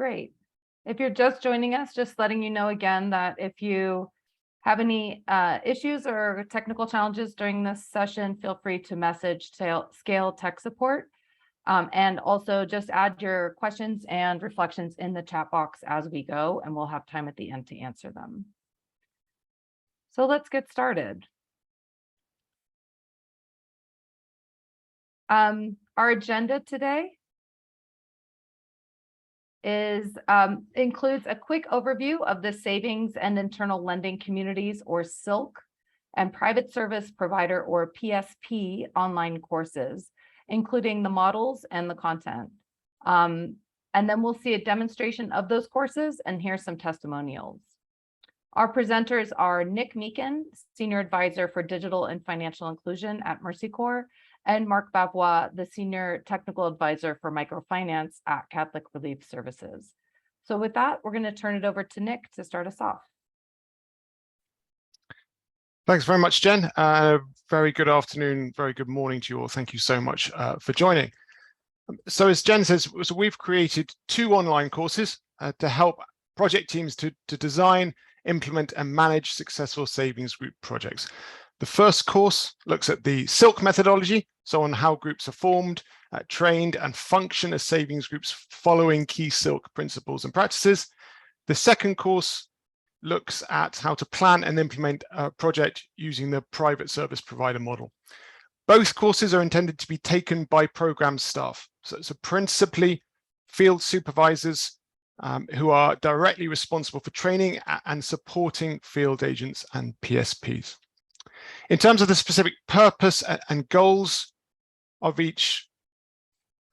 Great. If you're just joining us, just letting you know again that if you have any issues or technical challenges during this session, feel free to message Scale Tech Support. And also just add your questions and reflections in the chat box as we go, and we'll have time at the end to answer them. So let's get started. Our agenda today includes a quick overview of the Savings and Internal Lending Communities, or SILC, and Private Service Provider, or PSP, online courses, including the models and the content. And then we'll see a demonstration of those courses and hear some testimonials. Our presenters are Nick Meakin, Senior Advisor for Digital and Financial Inclusion at Mercy Corps, and Mark Bavois, the Senior Technical Advisor for Microfinance at Catholic Relief Services. So with that, we're going to turn it over to Nick to start us off. Thanks very much, Jen. Very good afternoon, very good morning to you all. Thank you so much for joining. So as Jen says, we've created 2 online courses to help project teams to design, implement and manage successful savings group projects. The first course looks at the SILC methodology, so on how groups are formed, trained and function as savings groups following key SILC principles and practices. The second course looks at how to plan and implement a project using the private service provider model. Both courses are intended to be taken by program staff, so principally field supervisors who are directly responsible for training and supporting field agents and PSPs. In terms of the specific purpose and goals of each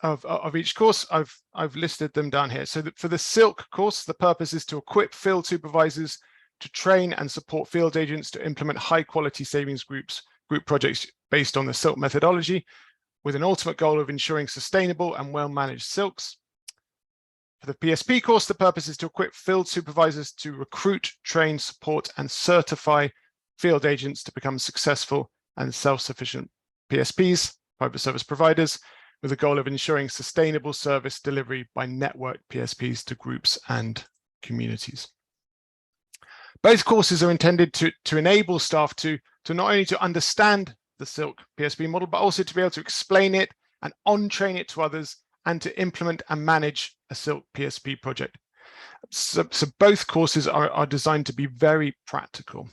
course, I've listed them down here. So for the SILC course, the purpose is to equip field supervisors to train and support field agents to implement high quality savings group projects based on the SILC methodology, with an ultimate goal of ensuring sustainable and well-managed SILCs. For the PSP course, the purpose is to equip field supervisors to recruit, train, support, and certify field agents to become successful and self-sufficient PSPs, private service providers, with the goal of ensuring sustainable service delivery by network PSPs to groups and communities. Both courses are intended to enable staff to not only to understand the SILC PSP model, but also to be able to explain it and on-train it to others and to implement and manage a SILC PSP project. So both courses are designed to be very practical.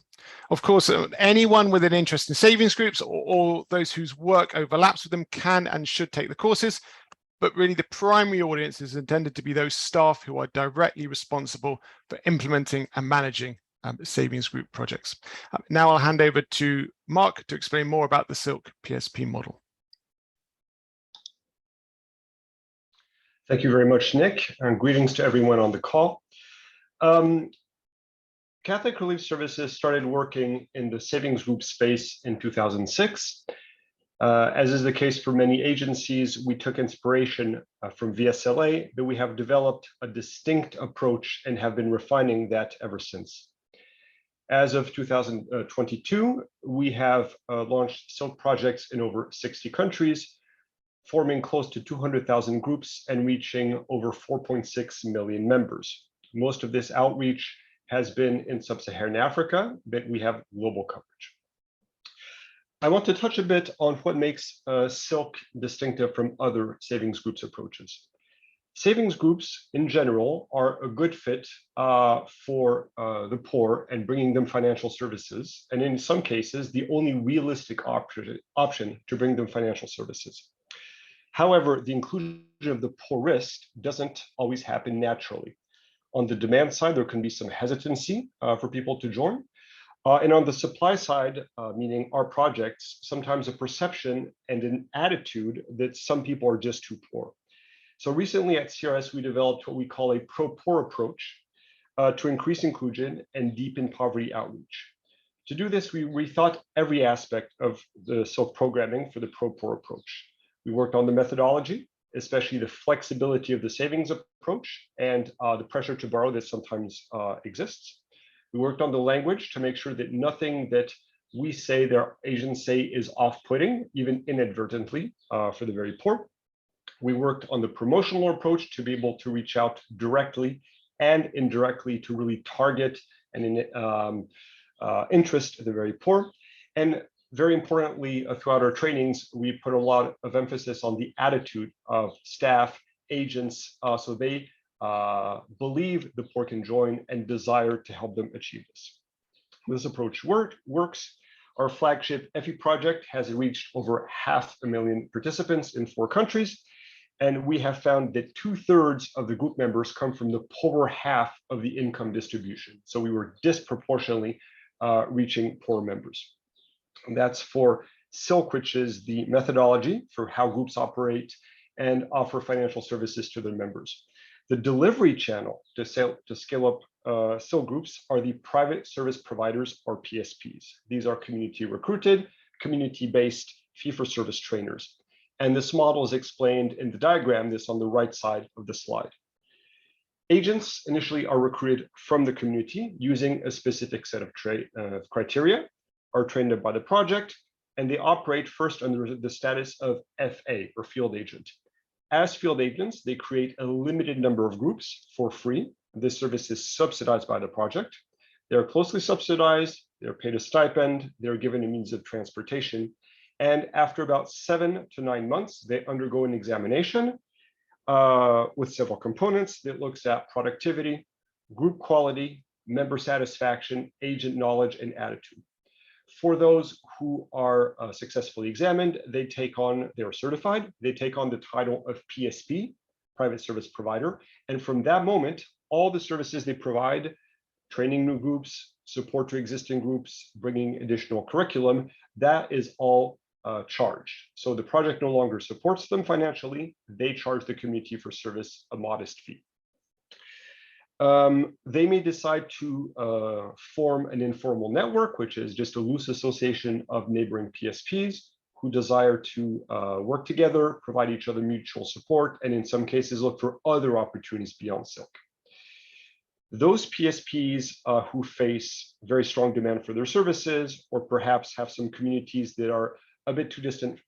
Of course, anyone with an interest in savings groups or those whose work overlaps with them can and should take the courses, but really the primary audience is intended to be those staff who are directly responsible for implementing and managing savings group projects. Now I'll hand over to Mark to explain more about the SILC PSP model. Thank you very much, Nick, and greetings to everyone on the call. Catholic Relief Services started working in the savings group space in 2006. As is the case for many agencies, we took inspiration from VSLA, but we have developed a distinct approach and have been refining that ever since. As of 2022, we have launched SILC projects in over 60 countries, forming close to 200,000 groups and reaching over 4.6 million members. Most of this outreach has been in sub-Saharan Africa, but we have global coverage. I want to touch a bit on what makes SILC distinctive from other savings groups approaches. Savings groups in general are a good fit for the poor and bringing them financial services, and in some cases, the only realistic option to bring them financial services. However, the inclusion of the poorest doesn't always happen naturally. On the demand side, there can be some hesitancy for people to join. And on the supply side, meaning our projects, sometimes a perception and an attitude that some people are just too poor. So recently at CRS, we developed what we call a pro-poor approach to increase inclusion and deepen poverty outreach. To do this, we rethought every aspect of the SILC programming for the pro-poor approach. We worked on the methodology, especially the flexibility of the savings approach and the pressure to borrow that sometimes exists. We worked on the language to make sure that nothing that we say, their agents say, is off-putting, even inadvertently, for the very poor. We worked on the promotional approach to be able to reach out directly and indirectly to really target and interest the very poor. And very importantly, throughout our trainings, we put a lot of emphasis on the attitude of staff, agents, so they believe the poor can join and desire to help them achieve this. This approach works. Our flagship FE project has reached over 500,000 participants in 4 countries. And we have found that 2/3 of the group members come from the poorer half of the income distribution. So we were disproportionately reaching poor members. And that's for SILK, which is the methodology for how groups operate and offer financial services to their members. The delivery channel to scale up SILK groups are the private service providers, or PSPs. These are community recruited, community-based fee-for-service trainers. And this model is explained in the diagram, this on the right side of the slide. Agents initially are recruited from the community using a specific set of criteria, are trained by the project, and they operate first under the status of FA, or field agent. As field agents, they create a limited number of groups for free. This service is subsidized by the project. They're closely subsidized, they're paid a stipend, they're given a means of transportation. And after about 7 to 9 months, they undergo an examination with several components that looks at productivity, group quality, member satisfaction, agent knowledge, and attitude. For those who are successfully examined, they are certified, they take on the title of PSP, private service provider. And from that moment, all the services they provide, training new groups, support to existing groups, bringing additional curriculum, that is all charged. So the project no longer supports them financially, they charge the community for service a modest fee. They may decide to form an informal network, which is just a loose association of neighboring PSPs who desire to work together, provide each other mutual support, and in some cases look for other opportunities beyond SILK. Those PSPs who face very strong demand for their services, or perhaps have some communities that are a bit too distant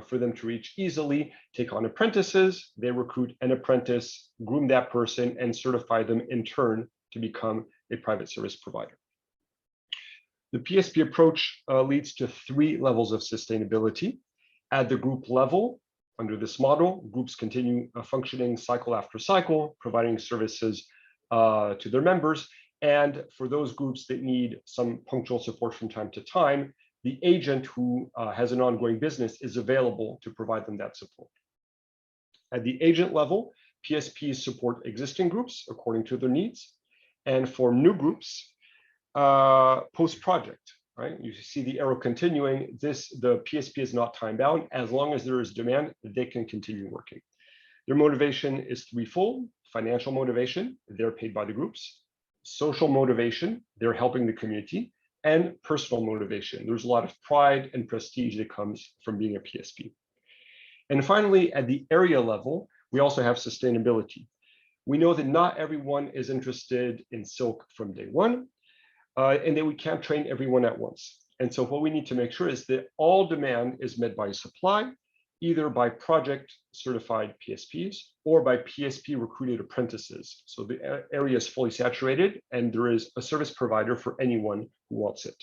for them to reach easily, take on apprentices. They recruit an apprentice, groom that person, and certify them in turn to become a private service provider. The PSP approach leads to 3 levels of sustainability. At the group level, under this model, groups continue functioning cycle after cycle, providing services to their members. And for those groups that need some punctual support from time to time, the agent who has an ongoing business is available to provide them that support. At the agent level, PSPs support existing groups according to their needs. And for new groups, post-project, right? You see the arrow continuing. The PSP is not time-bound. As long as there is demand, they can continue working. Their motivation is threefold: financial motivation, they're paid by the groups; social motivation, they're helping the community; and personal motivation. There's a lot of pride and prestige that comes from being a PSP. And finally, at the area level, we also have sustainability. We know that not everyone is interested in SILK from day one, and that we can't train everyone at once. And so what we need to make sure is that all demand is met by supply, either by project certified PSPs or by PSP recruited apprentices. So the area is fully saturated and there is a service provider for anyone who wants it.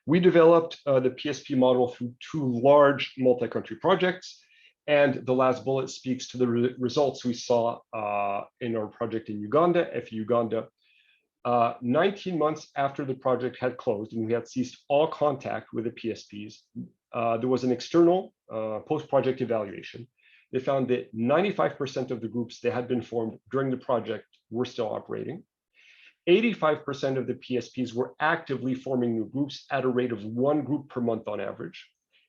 We developed the PSP model through 2 large multi-country projects. And the last bullet speaks to the results we saw in our project in Uganda, FE Uganda. 19 months after the project had closed and we had ceased all contact with the PSPs, there was an external post-project evaluation. They found that 95% of the groups that had been formed during the project were still operating. 85% of the PSPs were actively forming new groups at a rate of 1 group per month on average.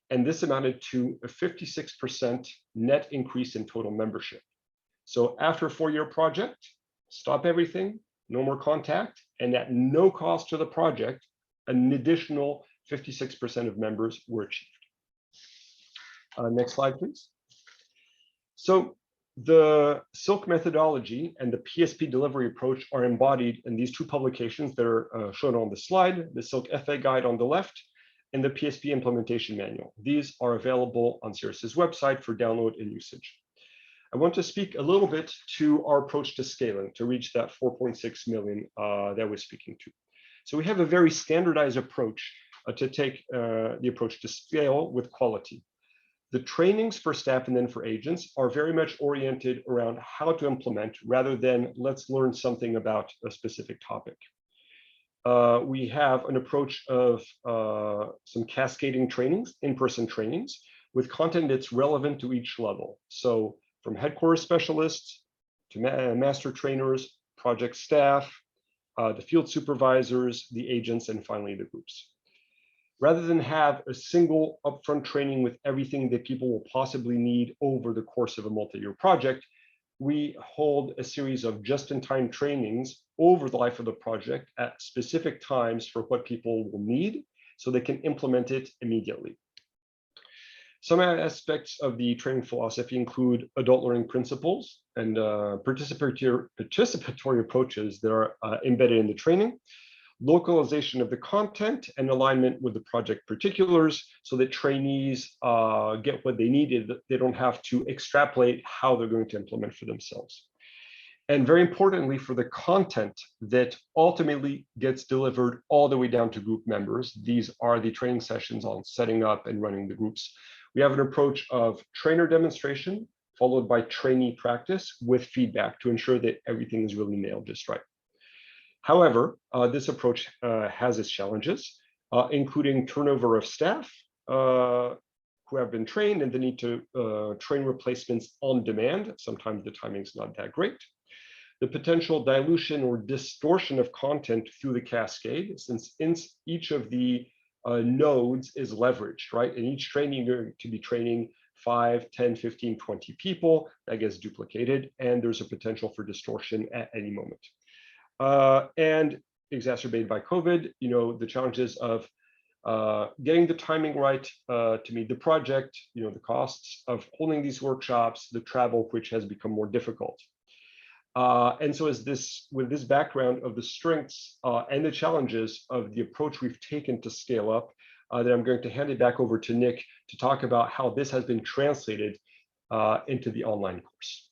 And this amounted to a 56% net increase in total membership. So after a 4-year project, stop everything, no more contact, and at no cost to the project, an additional 56% of members were achieved. Next slide, please. So the SILK methodology and the PSP delivery approach are embodied in these 2 publications that are shown on the slide, the SILK FA guide on the left, and the PSP implementation manual. These are available on CRS's website for download and usage. I want to speak a little bit to our approach to scaling to reach that 4.6 million that we're speaking to. So we have a very standardized approach to take the approach to scale with quality. The trainings for staff and then for agents are very much oriented around how to implement rather than let's learn something about a specific topic. We have an approach of some cascading trainings, in-person trainings, with content that's relevant to each level. So from headquarters specialists to master trainers, project staff, the field supervisors, the agents, and finally the groups. Rather than have a single upfront training with everything that people will possibly need over the course of a multi-year project, we hold a series of just-in-time trainings over the life of the project at specific times for what people will need so they can implement it immediately. Some aspects of the training philosophy include adult learning principles and participatory approaches that are embedded in the training, localization of the content and alignment with the project particulars so that trainees get what they needed. They don't have to extrapolate how they're going to implement for themselves. And very importantly, for the content that ultimately gets delivered all the way down to group members, these are the training sessions on setting up and running the groups. We have an approach of trainer demonstration followed by trainee practice with feedback to ensure that everything is really nailed just right. However, this approach has its challenges, including turnover of staff who have been trained and the need to train replacements on demand. Sometimes the timing is not that great. The potential dilution or distortion of content through the cascade, since each of the nodes is leveraged, right? In each training, you're going to be training 5, 10, 15, 20 people. That gets duplicated, and there's a potential for distortion at any moment. And exacerbated by COVID, the challenges of getting the timing right to meet the project, the costs of holding these workshops, the travel, which has become more difficult. And so with this background of the strengths and the challenges of the approach we've taken to scale up, that I'm going to hand it back over to Nick to talk about how this has been translated into the online course.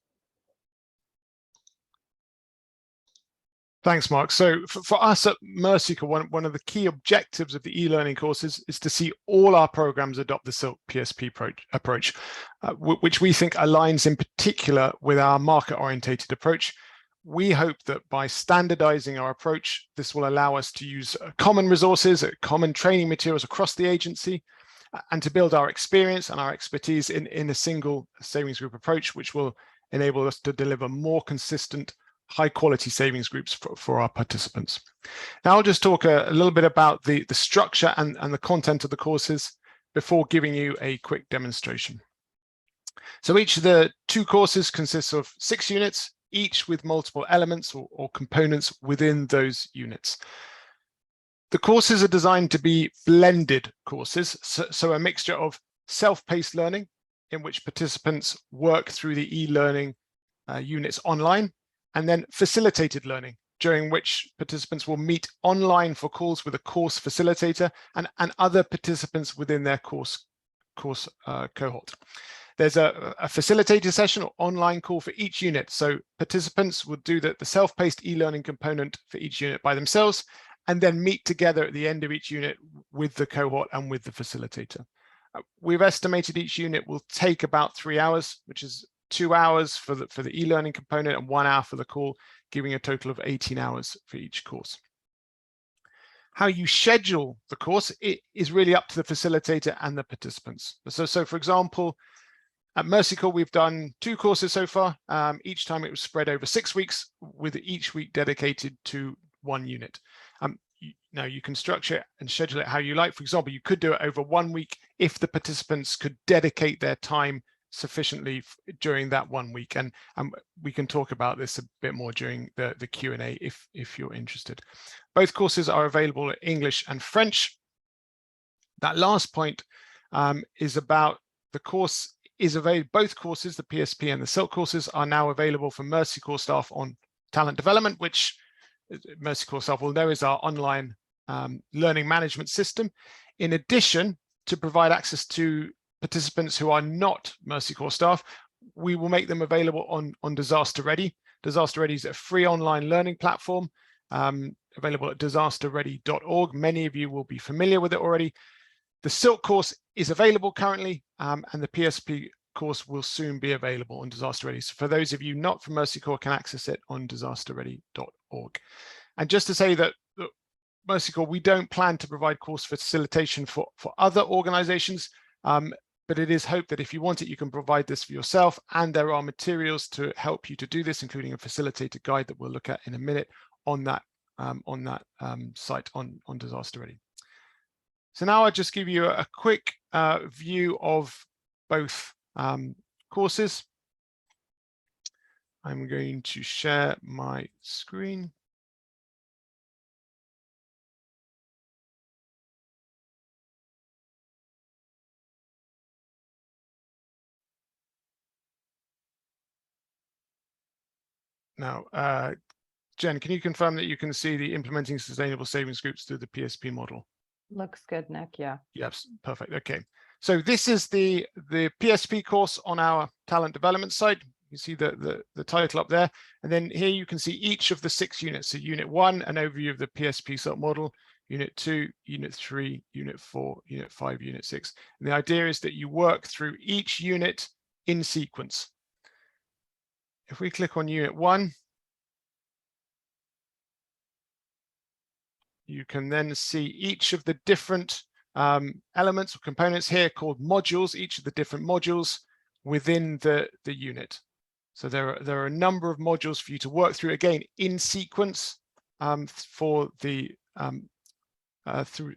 Thanks, Mark. So for us at Mercical, one of the key objectives of the e-learning courses is to see all our programs adopt the Silk PSP approach, which we think aligns in particular with our market-orientated approach. We hope that by standardizing our approach, this will allow us to use common resources, common training materials across the agency, and to build our experience and our expertise in a single savings group approach, which will enable us to deliver more consistent high quality savings groups for our participants. Now I'll just talk a little bit about the structure and the content of the courses before giving you a quick demonstration. So each of the 2 courses consists of 6 units, each with multiple elements or components within those units. The courses are designed to be blended courses, so a mixture of self-paced learning in which participants work through the e-learning units online, and then facilitated learning, during which participants will meet online for calls with a course facilitator and other participants within their course cohort. There's a facilitator session or online call for each unit. So participants will do the self-paced e-learning component for each unit by themselves, and then meet together at the end of each unit with the cohort and with the facilitator. We've estimated each unit will take about 3 hours, which is 2 hours for the e-learning component and 1 hour for the call, giving a total of 18 hours for each course. How you schedule the course, it is really up to the facilitator and the participants. So for example, at Mercical, we've done 2 courses so far. Each time it was spread over 6 weeks, with each week dedicated to 1 unit. Now you can structure it and schedule it how you like. For example, you could do it over 1 week if the participants could dedicate their time sufficiently during that 1 week, and we can talk about this a bit more during the Q&A if you're interested. Both courses are available in English and French. That last point is about the course is available. Both courses, the PSP and the Silk courses, are now available for Mercical staff on talent development, which Mercical staff will know is our online learning management system, in addition to provide access to participants who are not Mercy Corps staff. We will make them available on Disaster Ready. Disaster Ready is a free online learning platform available at disasterready.org. Many of you will be familiar with it already. The Silk course is available currently, and the PSP course will soon be available on Disaster Ready. So for those of you not from Mercy Corps, can access it on disasterready.org. And just to say that Mercy Corps, we don't plan to provide course facilitation for other organizations, but it is hoped that if you want it, you can provide this for yourself. And there are materials to help you to do this, including a facilitator guide that we'll look at in a minute on that site on Disaster Ready. So now I'll just give you a quick view of both courses. I'm going to share my screen. Now, Jen, can you confirm that you can see the implementing sustainable savings groups through the PSP model? Looks good, Nick. Yeah. Yes, perfect. Okay. So this is the PSP course on our talent development site. You see the title up there. And then here you can see each of the 6 units. So Unit 1, an overview of the PSP SILT model. Unit 2, Unit 3, Unit 4, Unit 5, Unit 6. And the idea is that you work through each unit in sequence. If we click on Unit 1, you can then see each of the different elements or components here called modules, each of the different modules within the unit. So there are a number of modules for you to work through, again, in sequence for the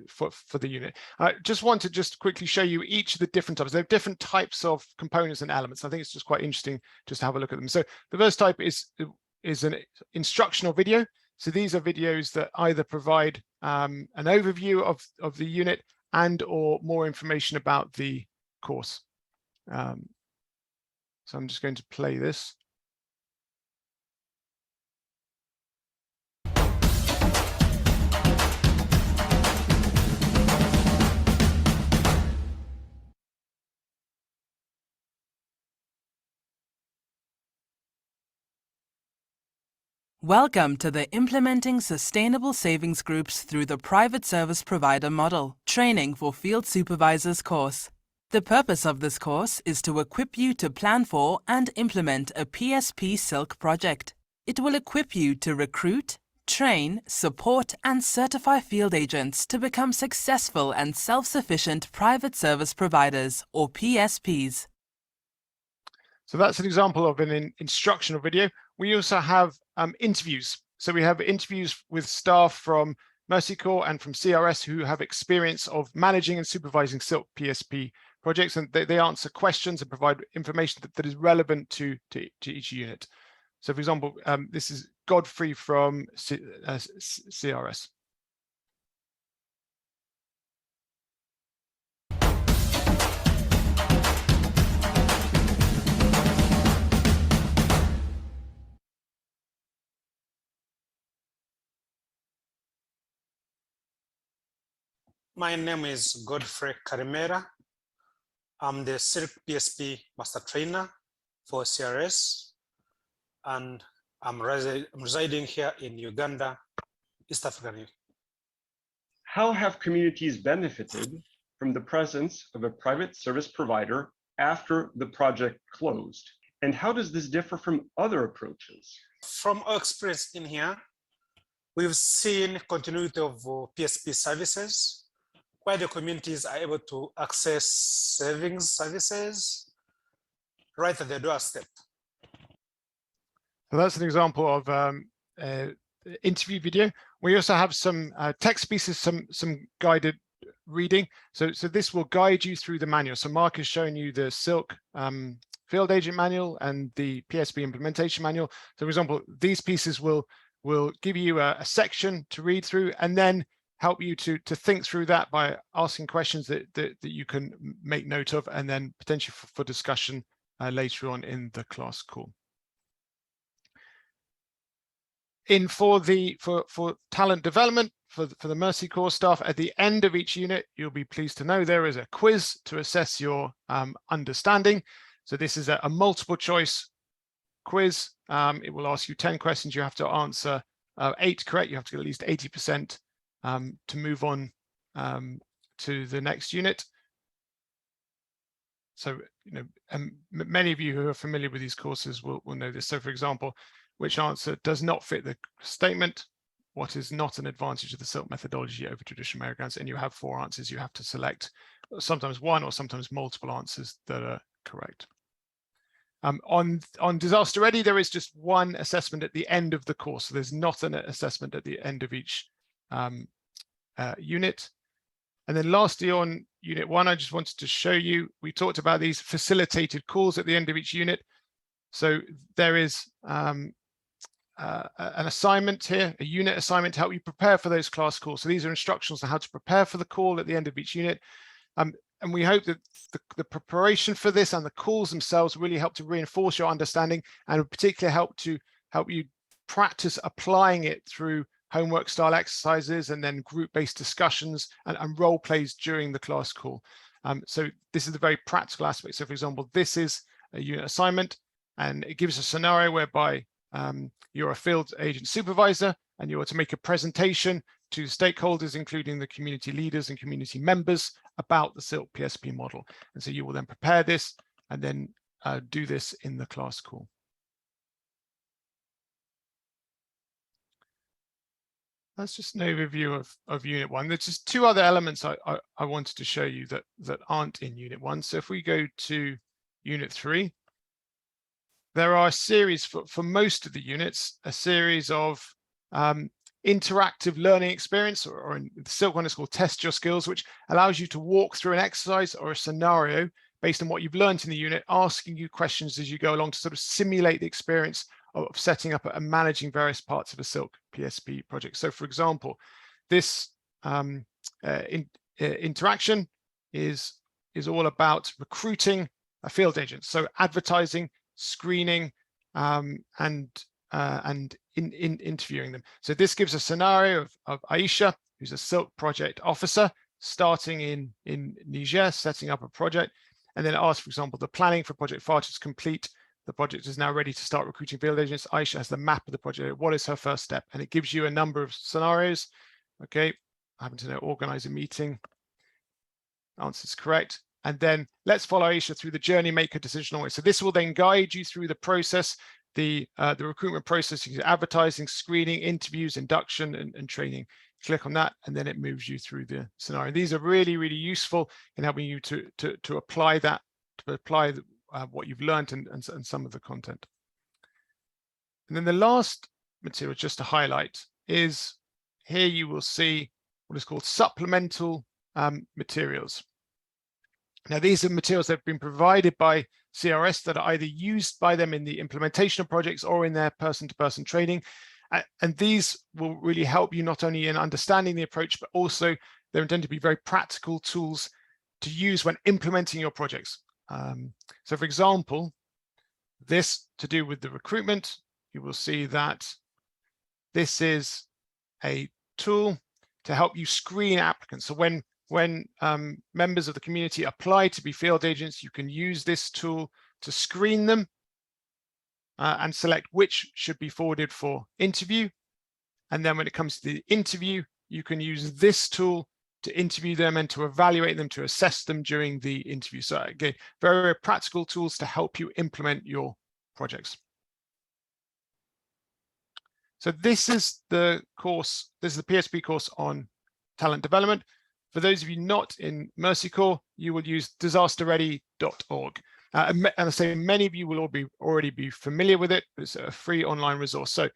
for the unit. I just want to quickly show you each of the different types. There are different types of components and elements. I think it's just quite interesting just to have a look at them. So the first type is an instructional video. So these are videos that either provide an overview of the unit and or more information about the course. So I'm just going to play this. Welcome to the Implementing Sustainable Savings Groups through the Private Service Provider Model Training for Field Supervisors course. The purpose of this course is to equip you to plan for and implement a PSP Silk project. It will equip you to recruit, train, support and certify field agents to become successful and self-sufficient private service providers or PSPs. So that's an example of an instructional video. We also have interviews. So we have interviews with staff from Mercy Corps and from CRS who have experience of managing and supervising SILT PSP projects, and they answer questions and provide information that is relevant to each unit. So for example, this is Godfrey from CRS. My name is Godfrey Karimera. I'm the SILK PSP Master Trainer for CRS, and I'm residing here in Uganda, East African. How have communities benefited from the presence of a private service provider after the project closed? And how does this differ from other approaches? From our experience in here, we've seen continuity of PSP services, where the communities are able to access savings services right at their doorstep. So that's an example of interview video. We also have some text pieces, some guided reading. So this will guide you through the manual. So Mark has shown you the Silk field agent manual and the PSP implementation manual. So for example, these pieces will give you a section to read through and then help you to think through that by asking questions that you can make note of and then potentially for discussion later on in the class call. for talent development for the Mercy course staff, at the end of each unit, you'll be pleased to know there is a quiz to assess your understanding. So this is a multiple choice quiz. It will ask you 10 questions. You have to answer 8 correct. You have to get at least 80% to move on to the next unit. So, many of you who are familiar with these courses will know this. So, for example, which answer does not fit the statement? What is not an advantage of the Silk methodology over traditional Americans? And you have 4 answers. You have to select sometimes one or sometimes multiple answers that are correct. On Disaster Ready, there is just one assessment at the end of the course. So there's not an assessment at the end of each unit. And then lastly, on Unit 1, I just wanted to show you, we talked about these facilitated calls at the end of each unit. So there is an assignment here, a unit assignment to help you prepare for those class calls. So these are instructions on how to prepare for the call at the end of each unit. And we hope that the preparation for this and the calls themselves really help to reinforce your understanding, and particularly help you practice applying it through homework style exercises and then group-based discussions and role plays during the class call. So this is the very practical aspect. So for example, this is a unit assignment, and it gives a scenario whereby you're a field agent supervisor and you are to make a presentation to stakeholders, including the community leaders and community members, about the Silk PSP model. And so you will then prepare this and then do this in the class call. That's just an overview of Unit 1. There's just 2 other elements I wanted to show you that aren't in Unit 1. So if we go to Unit 3, there are a series for most of the units, a series of interactive learning experience, or in the Silk one, it's called Test Your Skills, which allows you to walk through an exercise or a scenario based on what you've learned in the unit, asking you questions as you go along to sort of simulate the experience of setting up and managing various parts of a Silk PSP project. So for example, this interaction is all about recruiting a field agent. So advertising, screening, and interviewing them. So this gives a scenario of Aisha, who's a Silk project officer, starting in Niger, setting up a project, and then asks, for example, the planning for Project Fart is complete. The project is now ready to start recruiting field agents. Aisha has the map of the project. What is her first step? And it gives you a number of scenarios. Okay, I happen to know, organize a meeting. Answer is correct. And then let's follow Aisha through the journey, make a decision always. So this will then guide you through the process, the recruitment process, advertising, screening, interviews, induction, and training. Click on that, and then it moves you through the scenario. These are really, really useful in helping you to apply that, what you've learned and some of the content. And then the last material just to highlight is here you will see what is called supplemental materials. Now, these are materials that have been provided by CRS that are either used by them in the implementation of projects or in their person-to-person training. And these will really help you not only in understanding the approach, but also they're intended to be very practical tools to use when implementing your projects. So for example, this to do with the recruitment, you will see that this is a tool to help you screen applicants. So when members of the community apply to be field agents, you can use this tool to screen them and select which should be forwarded for interview. And then when it comes to the interview, you can use this tool to interview them and to evaluate them, to assess them during the interview. So again, very, very practical tools to help you implement your projects. So this is the course, this is the PSP course on talent development. For those of you not in Mercy Corps, you will use disasterready.org. And I say many of you will already be familiar with it, but it's a free online resource. So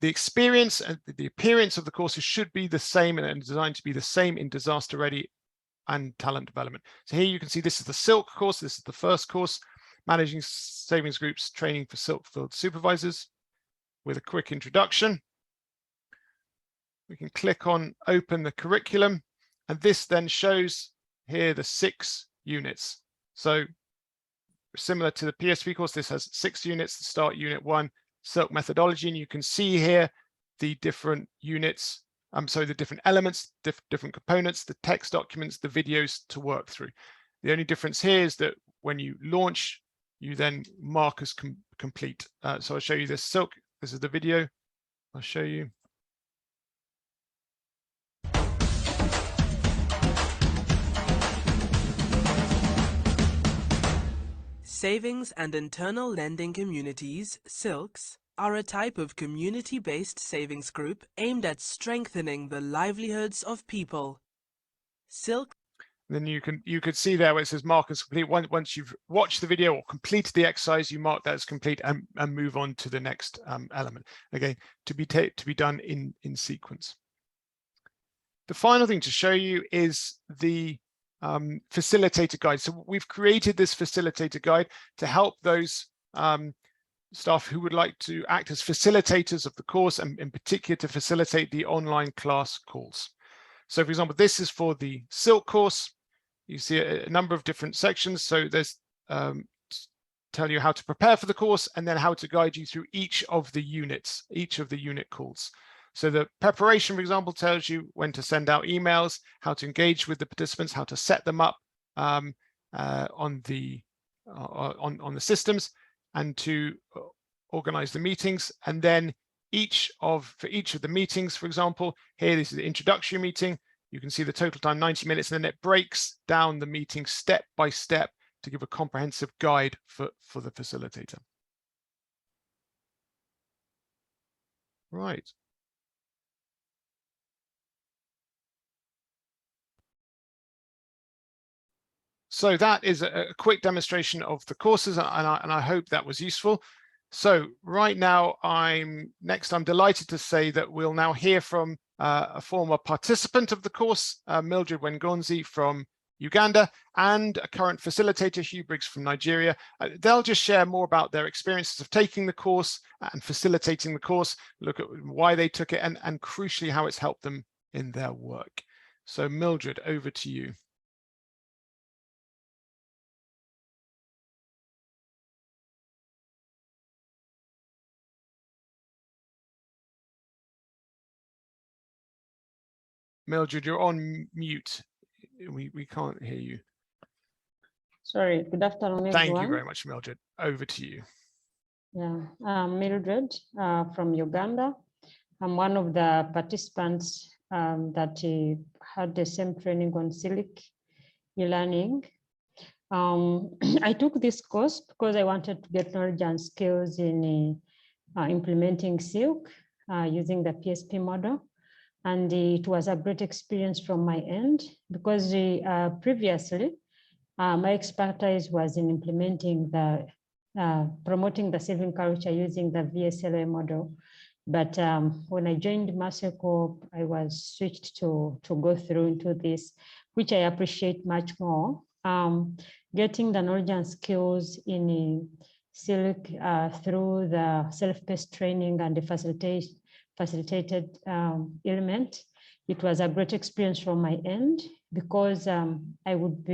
the experience and the appearance of the courses should be the same and designed to be the same in Disaster Ready and Talent Development. So here you can see this is the Silk course. This is the first course, Managing Savings Groups Training for Silk Field Supervisors, with a quick introduction. We can click on Open the Curriculum, and this then shows here the 6 units. So similar to the PSP course, this has 6 units to start Unit 1, Silk methodology, and you can see here the different units, so the different elements, different components, the text documents, the videos to work through. The only difference here is that when you launch, you then mark as complete. So I'll show you this silk. This is the video. I'll show you. Savings and Internal Lending Communities, SILCs, are a type of community-based savings group aimed at strengthening the livelihoods of people. SILC. Then you could see there where it says mark as complete. Once you've watched the video or completed the exercise, you mark that as complete and move on to the next element. Again, to be done in sequence. The final thing to show you is the facilitator guide. So we've created this facilitator guide to help those staff who would like to act as facilitators of the course, and in particular to facilitate the online class calls. So for example, this is for the Silk course. You see a number of different sections. So there's tell you how to prepare for the course, and then how to guide you through each of the units, each of the unit calls. So the preparation, for example, tells you when to send out emails, how to engage with the participants, how to set them up on the systems, and to organize the meetings. And then for each of the meetings, for example, here, this is the introductory meeting. You can see the total time, 90 minutes, and then it breaks down the meeting step by step to give a comprehensive guide for the facilitator. Right. So that is a quick demonstration of the courses, and I hope that was useful. So right now, I'm delighted to say that we'll now hear from a former participant of the course, Mildred Wingonzi from Uganda, and a current facilitator, Hugh Briggs from Nigeria. They'll just share more about their experiences of taking the course and facilitating the course, look at why they took it, and crucially, how it's helped them in their work. So Mildred, over to you. Mildred, you're on mute. We can't hear you. Sorry, good afternoon, everyone. Thank you very much, Mildred. Over to you. Yeah, I'm Mildred from Uganda. I'm one of the participants that had the same training on Silk e-learning. I took this course because I wanted to get knowledge and skills in implementing Silk using the PSP model. And it was a great experience from my end because previously my expertise was in implementing promoting the saving culture using the VSLA model. But when I joined Maseco, I was switched to go through into this, which I appreciate much more. Getting the knowledge and skills in Silk through the self-paced training and the facilitated element. It was a great experience from my end because I would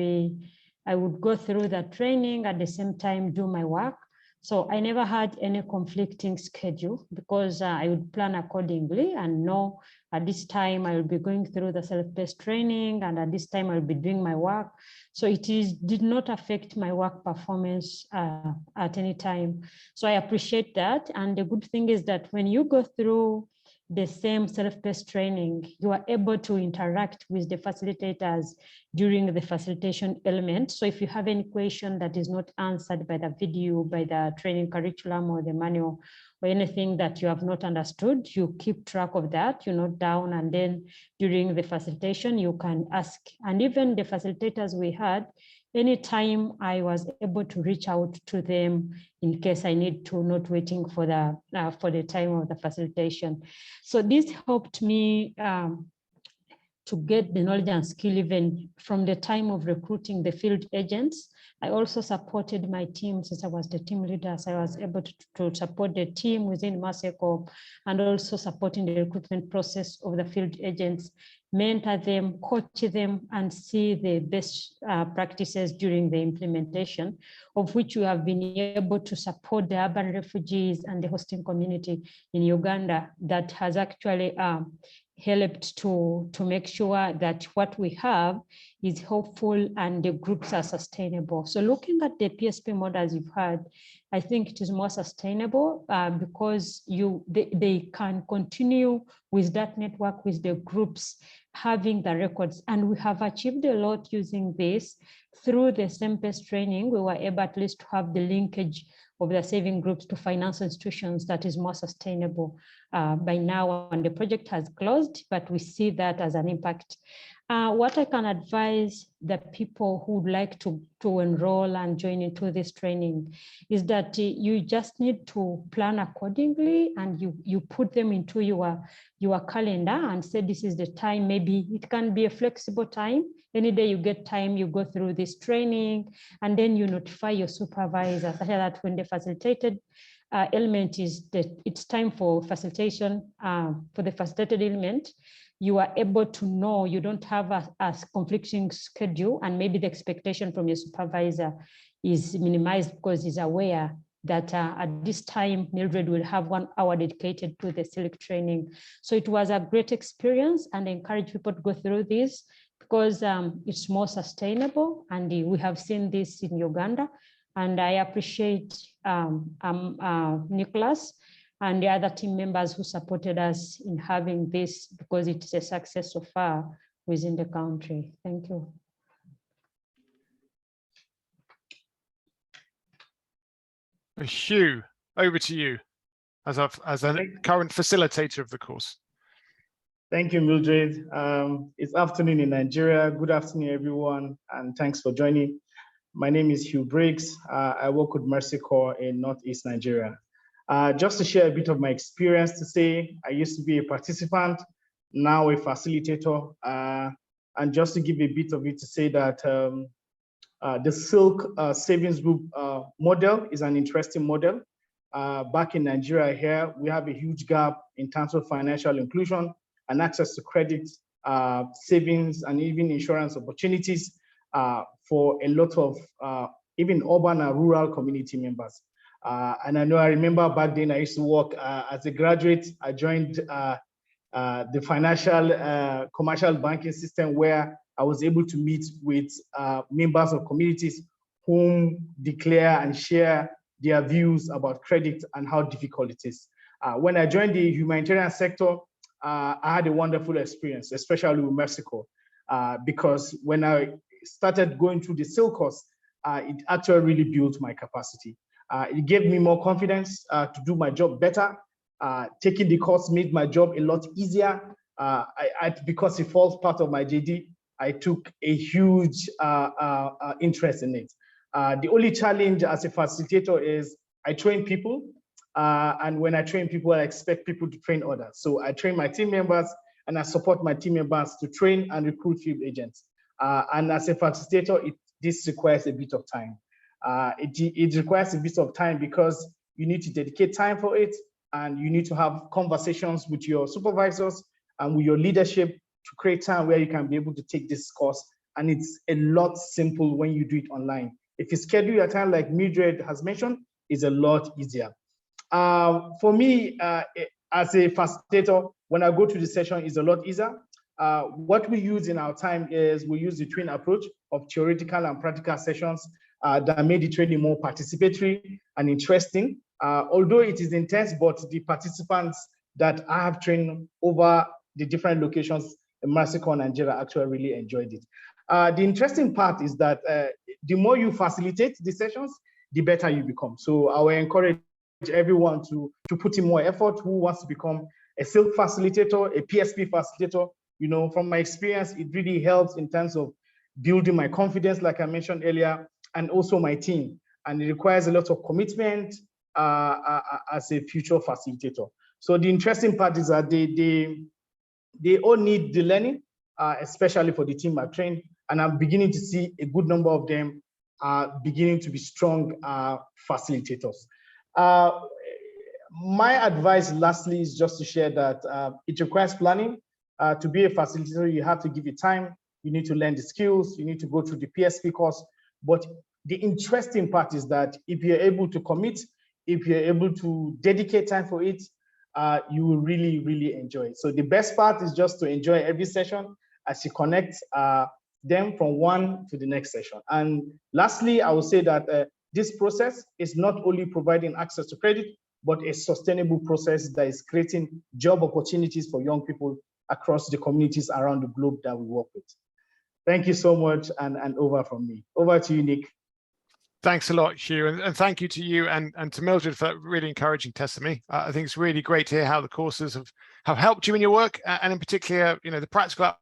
go through the training at the same time do my work. So I never had any conflicting schedule because I would plan accordingly and know at this time I will be going through the self-paced training, and at this time I'll be doing my work. So it did not affect my work performance at any time. So I appreciate that. And the good thing is that when you go through the same self-paced training, you are able to interact with the facilitators during the facilitation element. So if you have any question that is not answered by the video, by the training curriculum or the manual, or anything that you have not understood, you keep track of that, you note down, and then during the facilitation, you can ask. And even the facilitators we had, anytime I was able to reach out to them in case I need to, not waiting for the time of the facilitation. So this helped me to get the knowledge and skill even from the time of recruiting the field agents. I also supported my team since I was the team leader. So I was able to support the team within Maseco and also supporting the recruitment process of the field agents mentor them, coach them, and see the best practices during the implementation, of which we have been able to support the urban refugees and the hosting community in Uganda that has actually helped to make sure that what we have is hopeful and the groups are sustainable. So looking at the PSP model, as you've heard, I think it is more sustainable because they can continue with that network, with the groups having the records. And we have achieved a lot using this. Through the SEMPES training, we were able at least to have the linkage of the saving groups to financial institutions that is more sustainable by now, and the project has closed, but we see that as an impact. What I can advise the people who would like to enroll and join into this training is that you just need to plan accordingly, and you put them into your calendar and say this is the time. Maybe it can be a flexible time. Any day you get time, you go through this training, and then you notify your supervisor such that when the facilitated element is that it's time for facilitation, for the facilitated element, you are able to know you don't have a conflicting schedule, and maybe the expectation from your supervisor is minimized because he's aware that at this time, Mildred will have 1 hour dedicated to the SILC training. So it was a great experience, and I encourage people to go through this because it's more sustainable, and we have seen this in Uganda. And I appreciate Nicholas and the other team members who supported us in having this, because it's a success so far within the country. Thank you. Hugh, over to you as a current facilitator of the course. Thank you, Mildred. It's afternoon in Nigeria. Good afternoon, everyone, and thanks for joining. My name is Hugh Briggs. I work with Mercy Corps in Northeast Nigeria. Just to share a bit of my experience to say, I used to be a participant, now a facilitator. And just to give a bit of it to say that the SILC savings group model is an interesting model. Back in Nigeria here, we have a huge gap in terms of financial inclusion and access to credit, savings, and even insurance opportunities for a lot of even urban and rural community members. And I remember back then I used to work as a graduate. I joined the financial commercial banking system, where I was able to meet with members of communities whom declare and share their views about credit and how difficult it is. When I joined the humanitarian sector, I had a wonderful experience, especially with Mercy Corps, because when I started going through the SILC course, it actually really built my capacity. It gave me more confidence to do my job better. Taking the course made my job a lot easier. Because it falls part of my JD, I took a huge interest in it. The only challenge as a facilitator is I train people, and when I train people, I expect people to train others. So I train my team members, and I support my team members to train and recruit field agents. And as a facilitator, this requires a bit of time. It requires a bit of time because you need to dedicate time for it, and you need to have conversations with your supervisors and with your leadership to create time where you can be able to take this course. And it's a lot simple when you do it online. If you schedule your time like Mildred has mentioned, it's a lot easier. For me, as a facilitator, when I go to the session, it's a lot easier. What we use in our time is we use the twin approach of theoretical and practical sessions that made the training more participatory and interesting. Although it is intense, but the participants that I have trained over the different locations in Mercy Corps, Nigeria, actually really enjoyed it. The interesting part is that the more you facilitate the sessions, the better you become. So I will encourage everyone to put in more effort who wants to become a SILC facilitator, a PSP facilitator. You know, from my experience, it really helps in terms of building my confidence, like I mentioned earlier, and also my team. And it requires a lot of commitment as a future facilitator. So the interesting part is that they all need the learning, especially for the team I've trained. And I'm beginning to see a good number of them beginning to be strong facilitators. My advice, lastly, is just to share that it requires planning. To be a facilitator, you have to give it time. You need to learn the skills. You need to go through the PSP course. But the interesting part is that if you're able to commit, if you're able to dedicate time for it, you will really, really enjoy it. So the best part is just to enjoy every session as you connect them from one to the next session. And lastly, I will say that this process is not only providing access to credit, but a sustainable process that is creating job opportunities for young people across the communities around the globe that we work with. Thank you so much, and over from me. Over to you, Nick. Thanks a lot, Hugh, and thank you to you and to Mildred for that really encouraging testimony. I think it's really great to hear how the courses have helped you in your work, and in particular, the practical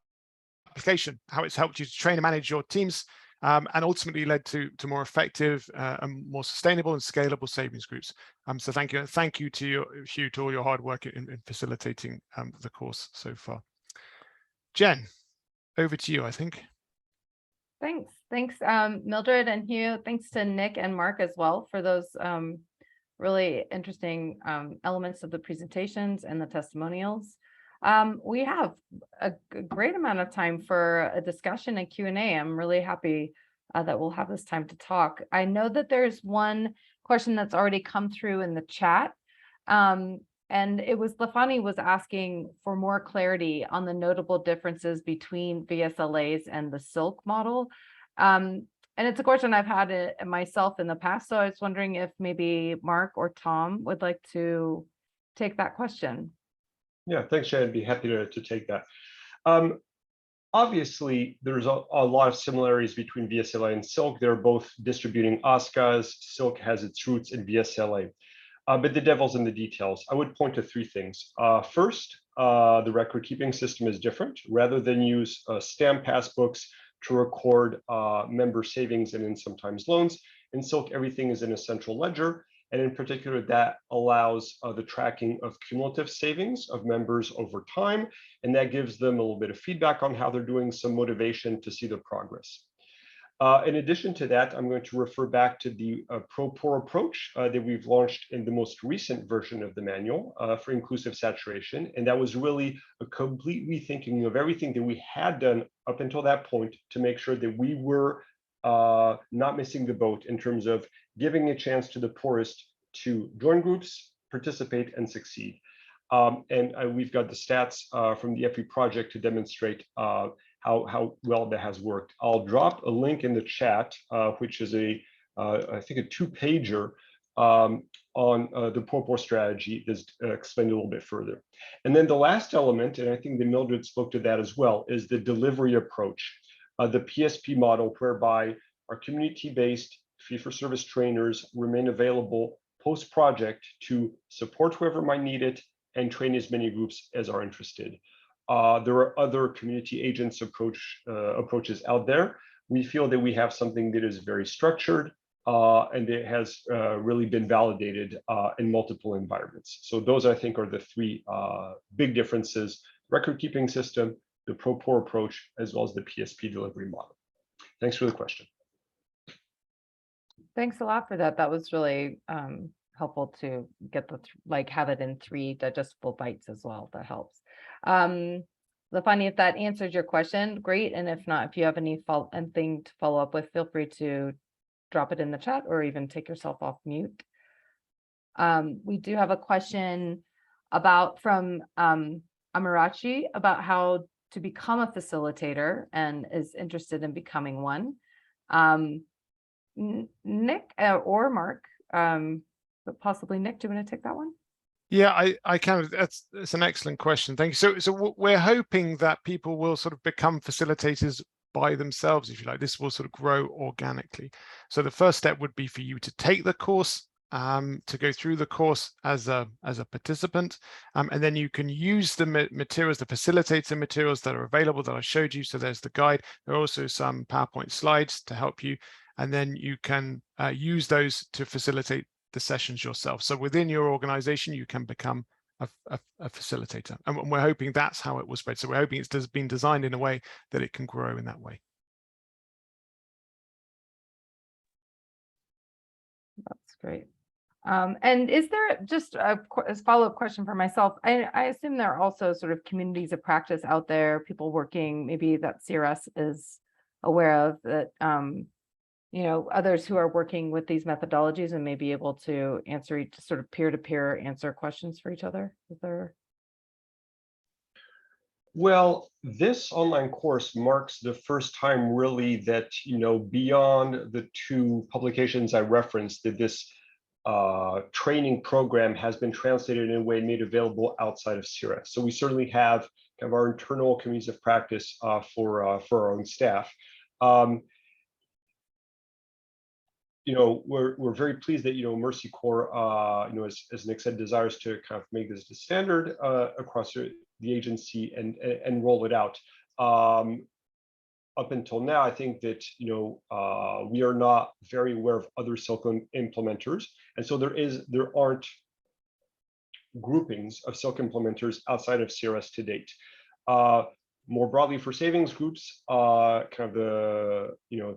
application, how it's helped you to train and manage your teams, and ultimately led to more effective and more sustainable and scalable savings groups. So thank you. Thank you to you, Hugh, to all your hard work in facilitating the course so far. Jen, over to you, I think. Thanks, Mildred and Hugh. Thanks to Nick and Mark as well for those really interesting elements of the presentations and the testimonials. We have a great amount of time for a discussion and Q&A. I'm really happy that we'll have this time to talk. I know that there's one question that's already come through in the chat. And it was Lafani was asking for more clarity on the notable differences between VSLAs and the Silk model. And it's a question I've had myself in the past. So I was wondering if maybe Mark or Tom would like to take that question. Yeah, thanks, Jen. I'd be happy to take that. Obviously, there's a lot of similarities between VSLA and Silk. They're both distributing OSCAs. Silk has its roots in VSLA. But the devil's in the details. I would point to three things. First, the record keeping system is different. Rather than use stamp passbooks to record member savings and then sometimes loans, in Silk, everything is in a central ledger. And in particular, that allows the tracking of cumulative savings of members over time. And that gives them a little bit of feedback on how they're doing, some motivation to see the progress. In addition to that, I'm going to refer back to the Pro-Poor approach that we've launched in the most recent version of the manual for inclusive saturation. And that was really a complete rethinking of everything that we had done up until that point to make sure that we were not missing the boat in terms of giving a chance to the poorest to join groups, participate, and succeed. And we've got the stats from the FE project to demonstrate how well that has worked. I'll drop a link in the chat, which is I think a 2-pager on the Pro-Poor strategy that's explained a little bit further. And then the last element, and I think that Mildred spoke to that as well, is the delivery approach, the PSP model, whereby our community-based fee-for-service trainers remain available post-project to support whoever might need it and train as many groups as are interested. There are other community agents approaches out there. We feel that we have something that is very structured and it has really been validated in multiple environments. So those, I think, are the three big differences: record keeping system, the Pro-Poor approach, as well as the PSP delivery model. Thanks for the question. Thanks a lot for that. That was really helpful to get have it in 3 digestible bites as well. That helps. Lafani, if that answers your question, great. And if not, if you have anything to follow up with, feel free to drop it in the chat or even take yourself off mute. We do have a question from Amarachi about how to become a facilitator and is interested in becoming one. Nick or Mark, but possibly Nick, do you want to take that one? Yeah, I can. It's an excellent question. Thank you. So we're hoping that people will sort of become facilitators by themselves, if you like. This will sort of grow organically. So the first step would be for you to take the course, to go through the course as a participant, and then you can use the materials, the facilitator materials that are available that I showed you. So there's the guide. There are also some PowerPoint slides to help you, and then you can use those to facilitate the sessions yourself. So within your organization, you can become a facilitator, and we're hoping that's how it will spread. So we're hoping it's been designed in a way that it can grow in that way. That's great. And is there just a follow-up question for myself? I assume there are also sort of communities of practice out there, people working, maybe that CRS is aware of, that you know, others who are working with these methodologies and may be able to answer each sort of peer-to-peer answer questions for each other. Is there? Well, this online course marks the first time really that, you know, beyond the two publications I referenced, that this training program has been translated in a way made available outside of CRS. So we certainly have kind of our internal communities of practice for our own staff. You know, we're very pleased that, you know, Mercy Corps, you know, as Nick said, desires to kind of make this the standard across the agency and roll it out. Up until now, I think that, you know, we are not very aware of other Silk implementers, and so there aren't groupings of Silk implementers outside of CRS to date. More broadly for savings groups, kind of the, you know,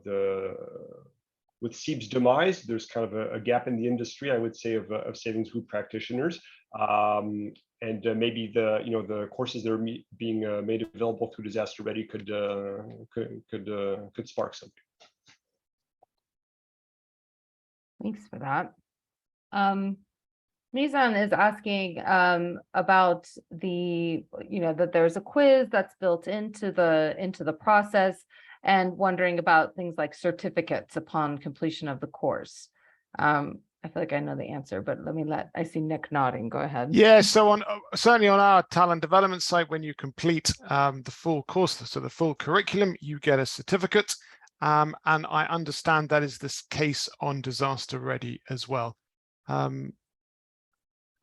with SEEB's demise, there's kind of a gap in the industry, I would say, of savings group practitioners, and maybe the, you know, the courses that are being made available through Disaster Ready could spark something. Thanks for that. Mizan is asking about the, you know, that there's a quiz that's built into the process, and wondering about things like certificates upon completion of the course. I feel like I know the answer, but I see Nick nodding. Go ahead. Yeah, so certainly on our talent development site, when you complete the full course, so the full curriculum, you get a certificate. And I understand that is this case on Disaster Ready as well. I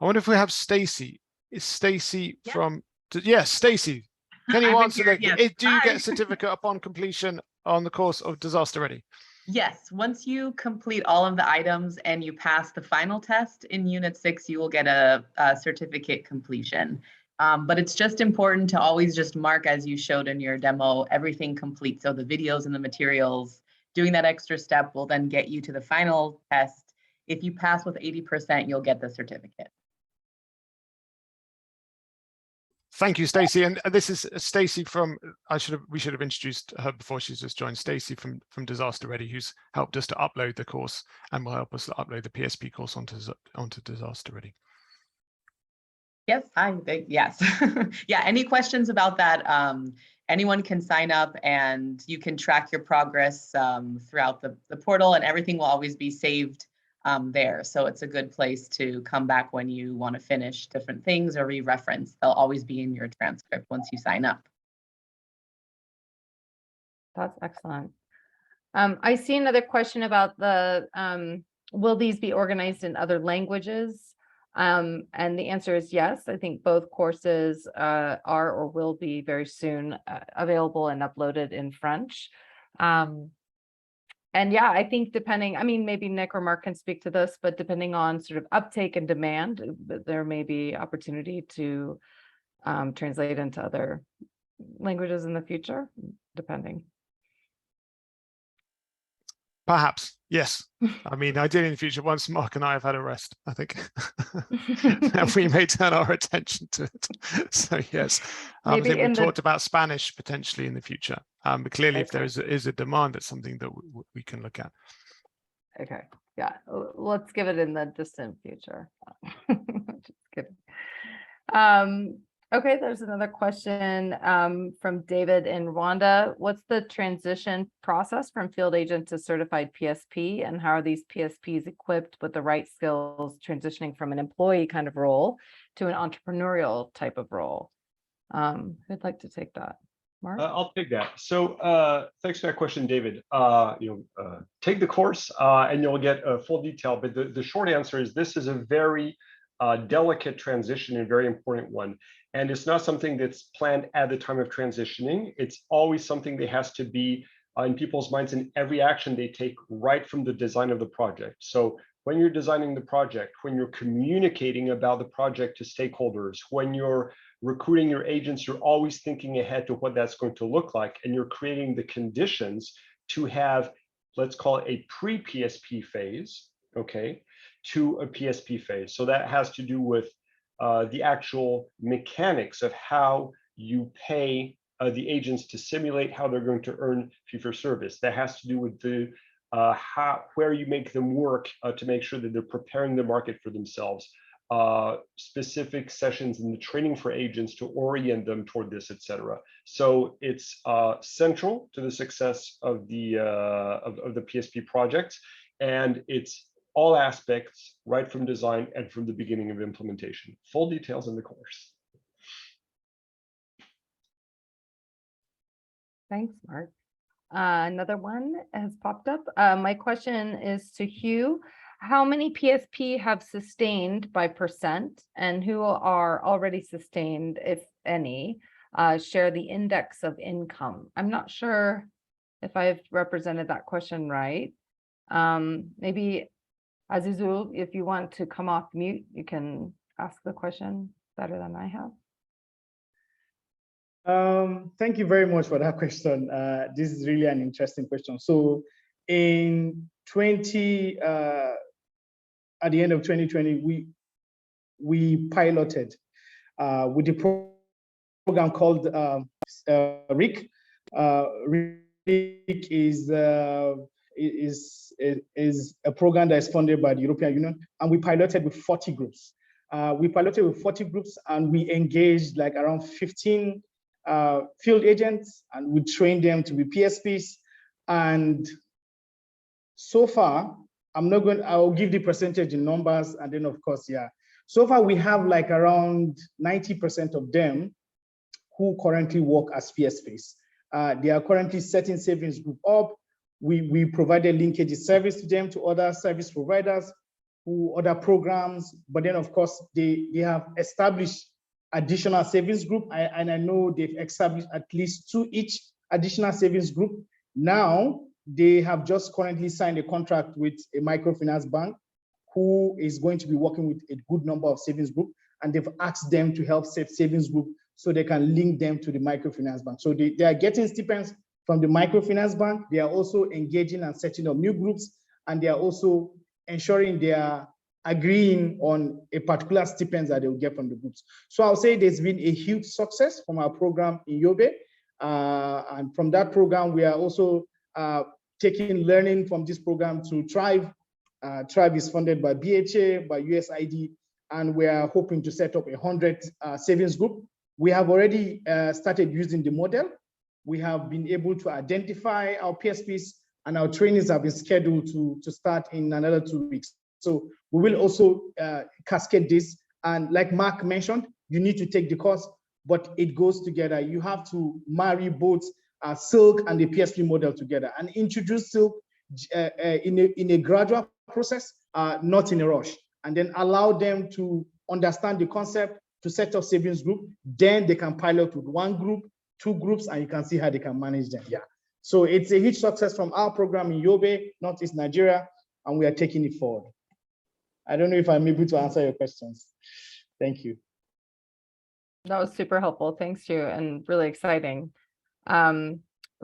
wonder if we have Stacy. Is Stacy from? Yes, Stacy. Can you answer that? Yes. Do you get a certificate upon completion on the course of Disaster Ready? Yes, once you complete all of the items and you pass the final test in Unit 6, you will get a certificate completion. But it's just important to always just mark, as you showed in your demo, everything complete. So the videos and the materials, doing that extra step will then get you to the final test. If you pass with 80%, you'll get the certificate. Thank you, Stacy. And this is Stacy from, we should have introduced her before she's just joined. Stacy from Disaster Ready, who's helped us to upload the course and will help us to upload the PSP course onto Disaster Ready. Yes, yes. Yeah, any questions about that? Anyone can sign up, and you can track your progress throughout the portal, and everything will always be saved there. So it's a good place to come back when you want to finish different things or re-reference. They'll always be in your transcript once you sign up. That's excellent. I see another question about the, will these be organized in other languages? And the answer is yes. I think both courses are or will be very soon available and uploaded in French. And yeah, I think depending, I mean, maybe Nick or Mark can speak to this, but depending on sort of uptake and demand, there may be opportunity to translate into other languages in the future, depending. Perhaps, yes. I mean, ideally in the future, once Mark and I have had a rest, I think we may turn our attention to it. So yes, I think we talked about Spanish potentially in the future. But clearly, if there is a demand, that's something that we can look at. Okay, yeah, let's give it in the distant future. Just kidding. Okay, there's another question from David in Rwanda. What's the transition process from field agent to certified PSP, and how are these PSPs equipped with the right skills transitioning from an employee kind of role to an entrepreneurial type of role? Who'd like to take that? Mark? I'll take that. So thanks for that question, David. Take the course and you'll get a full detail, but the short answer is this is a very delicate transition and very important one. And it's not something that's planned at the time of transitioning. It's always something that has to be in people's minds in every action they take right from the design of the project. So when you're designing the project, when you're communicating about the project to stakeholders, when you're recruiting your agents, you're always thinking ahead to what that's going to look like, and you're creating the conditions to have, let's call it a pre-PSP phase, okay? to a PSP phase. So that has to do with the actual mechanics of how you pay the agents to simulate how they're going to earn fee for service. That has to do with the where you make them work to make sure that they're preparing the market for themselves. Specific sessions in the training for agents to orient them toward this, etc. So it's central to the success of the PSP project, and it's all aspects right from design and from the beginning of implementation. Full details in the course. Thanks, Mark. Another one has popped up. My question is to Hugh. How many PSP have sustained by percent, and who are already sustained, if any, share the index of income? I'm not sure if I've represented that question right. Maybe Azizul, if you want to come off mute, you can ask the question better than I have. Thank you very much for that question. This is really an interesting question. So in at the end of 2020, we piloted with the program called RIC. RIC is a program that is funded by the European Union, and we piloted with 40 groups. And we engaged like around 15 field agents, and we trained them to be PSPs. And so far, I'll give the percentage in numbers, and then of course, yeah. So far, we have like around 90% of them who currently work as PSPs. They are currently setting savings group up. We provided linkage service to them, to other service providers, who other programs, but then of course, they have established additional savings group, and I know they've established at least 2 each additional savings group. Now, they have just currently signed a contract with a microfinance bank who is going to be working with a good number of savings group, and they've asked them to help set savings group so they can link them to the microfinance bank. So they are getting stipends from the microfinance bank. They are also engaging and setting up new groups, and they are also ensuring they are agreeing on a particular stipend that they will get from the groups. So I'll say there's been a huge success from our program in Yobe. And from that program, we are also taking learning from this program to Thrive. Thrive is funded by BHA, by USAID, and we are hoping to set up 100 savings group. We have already started using the model. We have been able to identify our PSPs, and our trainings have been scheduled to start in another 2 weeks. So we will also cascade this. And like Mark mentioned, you need to take the course, but it goes together. You have to marry both Silk and the PSP model together, and introduce Silk in a gradual process, not in a rush, and then allow them to understand the concept, to set up savings group. Then they can pilot with 1 group, 2 groups, and you can see how they can manage them. Yeah. So it's a huge success from our program in Yobe, Northeast Nigeria, and we are taking it forward. I don't know if I'm able to answer your questions. Thank you. That was super helpful. Thanks, you, and really exciting.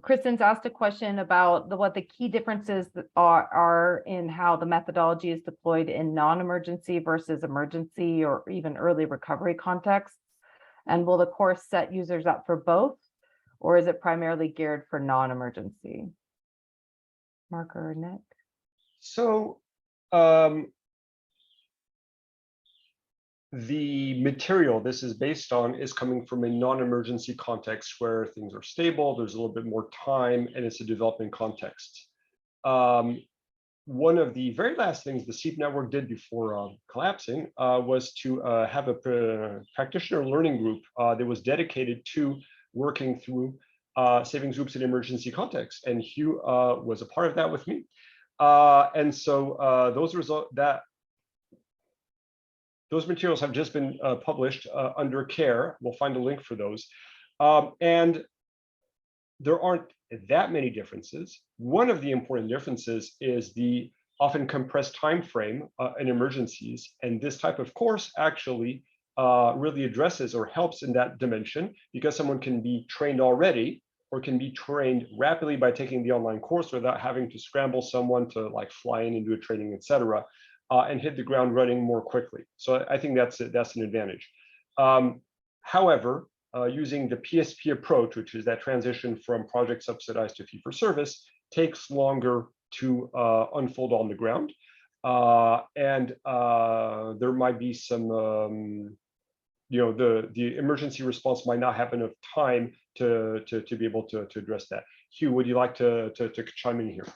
Kristen's asked a question about what the key differences are in how the methodology is deployed in non-emergency versus emergency or even early recovery contexts. And will the course set users up for both, or is it primarily geared for non-emergency? Mark or Nick? So the material this is based on is coming from a non-emergency context where things are stable, there's a little bit more time, and it's a development context. One of the very last things the SEEP network did before collapsing was to have a practitioner learning group that was dedicated to working through savings groups in emergency context, and Hugh was a part of that with me. And so those materials have just been published under CARE. We'll find a link for those. And there aren't that many differences. One of the important differences is the often compressed time frame in emergencies. And this type of course actually really addresses or helps in that dimension, because someone can be trained already or can be trained rapidly by taking the online course without having to scramble someone to like fly in and do a training, etc. and hit the ground running more quickly. So I think that's an advantage. However, using the PSP approach, which is that transition from project subsidized to fee-for-service, takes longer to unfold on the ground. And there might be some, the emergency response might not have enough time to be able to address that. Hugh, would you like to chime in here?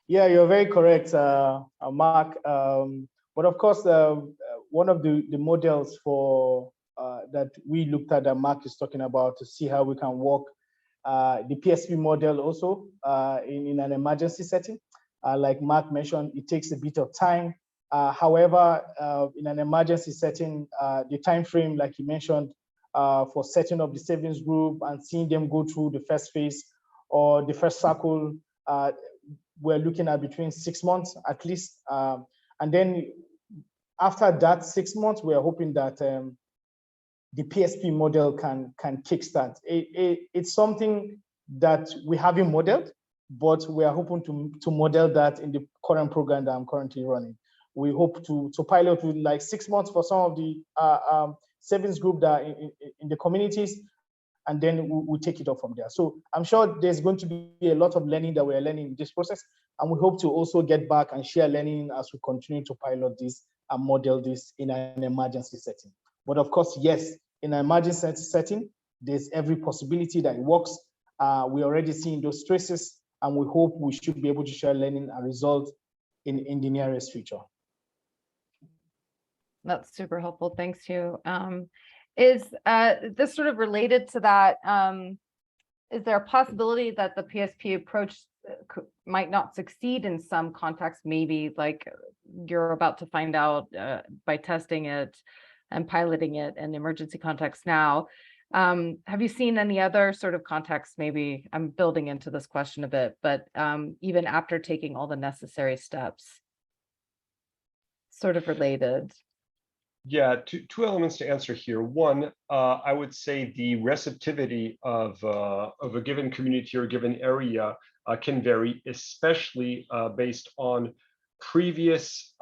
Yeah, you're very correct, Mark. But of course, one of the models for that we looked at that Mark is talking about to see how we can work the PSP model also in an emergency setting. Like Mark mentioned, it takes a bit of time. However, in an emergency setting, the time frame, like you mentioned, for setting up the savings group and seeing them go through the first phase or the first circle, we're looking at between 6 months at least. And then after that 6 months, we're hoping that the PSP model can kickstart. It's something that we haven't modeled, but we are hoping to model that in the current program that I'm currently running. We hope to pilot with like 6 months for some of the savings group that in the communities, and then we'll take it up from there. So I'm sure there's going to be a lot of learning that we're learning in this process, and we hope to also get back and share learning as we continue to pilot this and model this in an emergency setting. But of course, yes, in an emergency setting, there's every possibility that it works. We're already seeing those traces, and we hope we should be able to share learning and results in the nearest future. That's super helpful. Thanks, Hugh. Is this sort of related to that? Is there a possibility that the PSP approach might not succeed in some contexts, maybe like you're about to find out by testing it and piloting it in emergency context now? Have you seen any other sort of context? Maybe I'm building into this question a bit, but even after taking all the necessary steps, sort of related. Yeah, two elements to answer here. One, I would say the receptivity of a given community or given area can vary, especially based on previous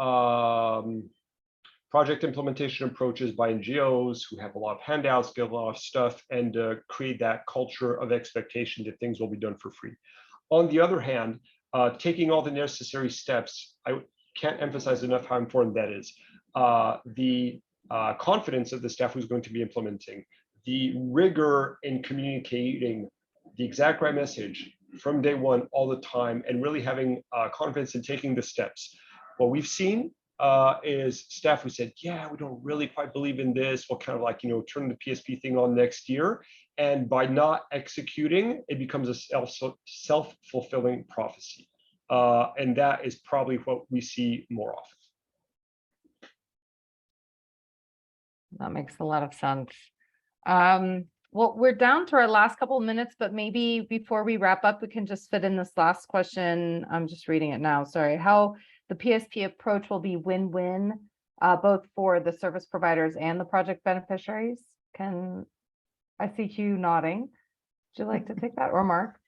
project implementation approaches by NGOs who have a lot of handouts, get a lot of stuff, and create that culture of expectation that things will be done for free. On the other hand, taking all the necessary steps, I can't emphasize enough how important that is. The confidence of the staff who's going to be implementing, the rigor in communicating the exact right message from day one all the time, and really having confidence in taking the steps. What we've seen is staff who said, yeah, we don't really quite believe in this. We'll kind of like, turn the PSP thing on next year. And by not executing, it becomes a self-fulfilling prophecy. And that is probably what we see more often. That makes a lot of sense. Well, we're down to our last couple of minutes, but maybe before we wrap up, we can just fit in this last question. I'm just reading it now, sorry. How the PSP approach will be win-win, both for the service providers and the project beneficiaries. I see Hugh nodding. Would you like to take that, or Mark?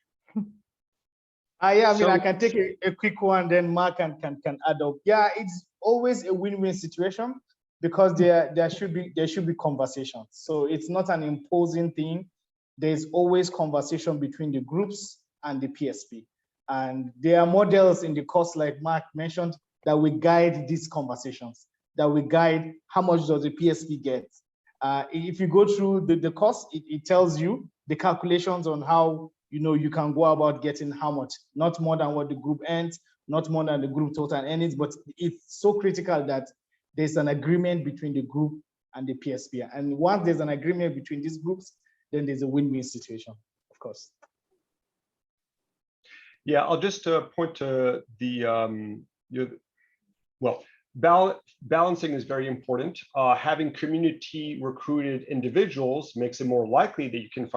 Yeah, I mean, I can take a quick one, then Mark can add up. Yeah, it's always a win-win situation, because there should be conversations. So it's not an imposing thing. There's always conversation between the groups and the PSP. And there are models in the course, like Mark mentioned, that will guide these conversations, that will guide how much does the PSP get. If you go through the course, it tells you the calculations on how you can go about getting how much, not more than what the group earns, not more than the group total earnings, but it's so critical that there's an agreement between the group and the PSP. And once there's an agreement between these groups, then there's a win-win situation, of course. Yeah, I'll just point to the, balancing is very important. Having community recruited individuals makes it more likely that you can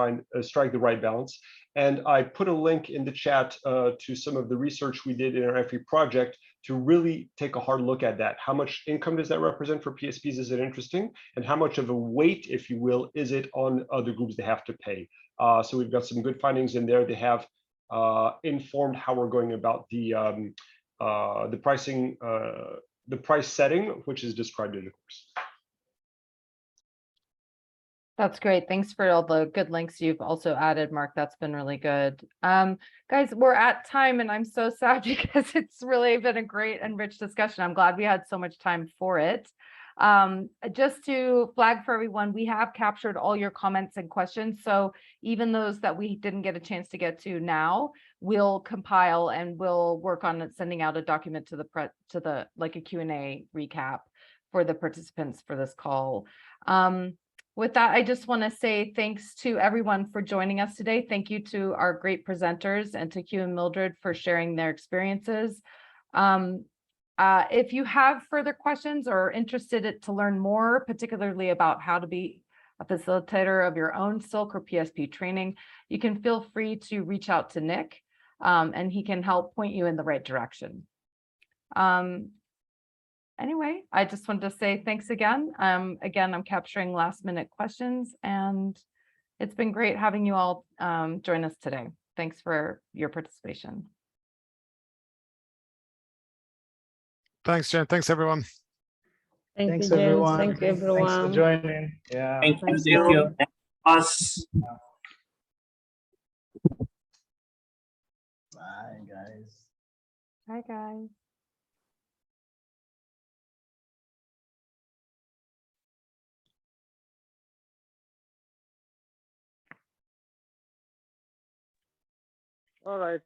strike the right balance. And I put a link in the chat to some of the research we did in our FE project to really take a hard look at that. How much income does that represent for PSPs? Is it interesting? And how much of a weight, if you will, is it on other groups that have to pay? So we've got some good findings in there. They have informed how we're going about the the pricing, the price setting, which is described in the course. That's great. Thanks for all the good links you've also added, Mark. That's been really good. Guys, we're at time and I'm so sad because it's really been a great and rich discussion. I'm glad we had so much time for it. Just to flag for everyone, we have captured all your comments and questions. So even those that we didn't get a chance to get to now, we'll compile and we'll work on sending out a document to the like a Q&A recap for the participants for this call. With that, I just want to say thanks to everyone for joining us today. Thank you to our great presenters and to Hugh and Mildred for sharing their experiences. If you have further questions or are interested to learn more, particularly about how to be a facilitator of your own Silk or PSP training, you can feel free to reach out to Nick and he can help point you in the right direction. Anyway, I just wanted to say thanks again. Again, I'm capturing last minute questions and it's been great having you all join us today. Thanks for your participation. Thanks, Jen. Thanks, everyone. Thanks, James. everyone. Thank you, everyone. Thanks for joining. Yeah. Thank you. Thank Thank you. you. Us. Bye, guys. Bye, guys. All right.